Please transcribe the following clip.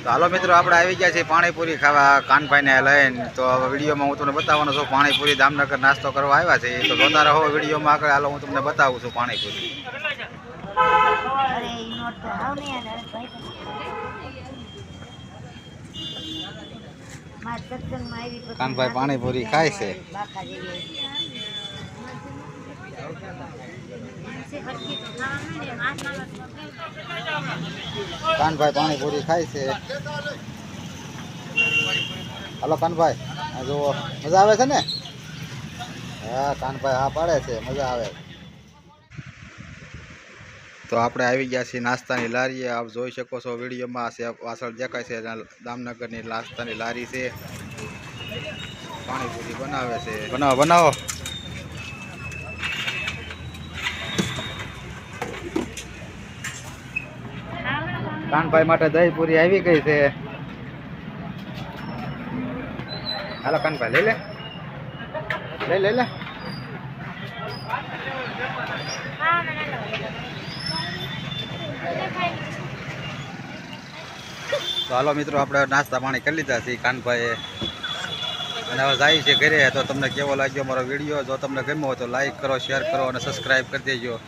તો હાલો મિત્રો આપણે આવી ગયા છીએ પાણીપુરી ખાવા કાનભાઈને લઈને. તો વિડીયોમાં હું તમને બતાવવાનો છું પાણીપુરી દામનગર નાસ્તો કરવા આવ્યા છે. તો જોતા રહો વિડીયોમાં આગળ. હાલો હું તમને બતાવું છું પાણીપુરી. કાનભાઈ પાણીપુરી ખાય છે. કાનભાઈ પાણીપુરી ખાય છે. હાલો કાનભાઈ, આ જુઓ મજા આવે છે ને? હા કાનભાઈ હા પાડે છે, મજા આવે. તો આપણે આવી ગયા છીએ નાસ્તાની લારીએ. આપ જોઈ શકો છો વિડીયોમાં પાછળ દેખાય છે દામનગરની નાસ્તાની લારી છે. પાણીપુરી બનાવે છે. બનાવો બનાવો. કાનભાઈ માટે દહીંપુરી આવી ગઈ છે. હાલો કાનભાઈ લઈ લે, લઈ લે લે. તો હાલો મિત્રો આપણે નાસ્તા પાણી કરી લીધા છે કાનભાઈએ, અને હવે જાય છે ઘરે. તો તમને કેવો લાગ્યો મારો વિડીયો? જો તમને ગમ્યો હોય તો લાઈક કરો, શેર કરો અને સબસ્ક્રાઈબ કરી દેજો.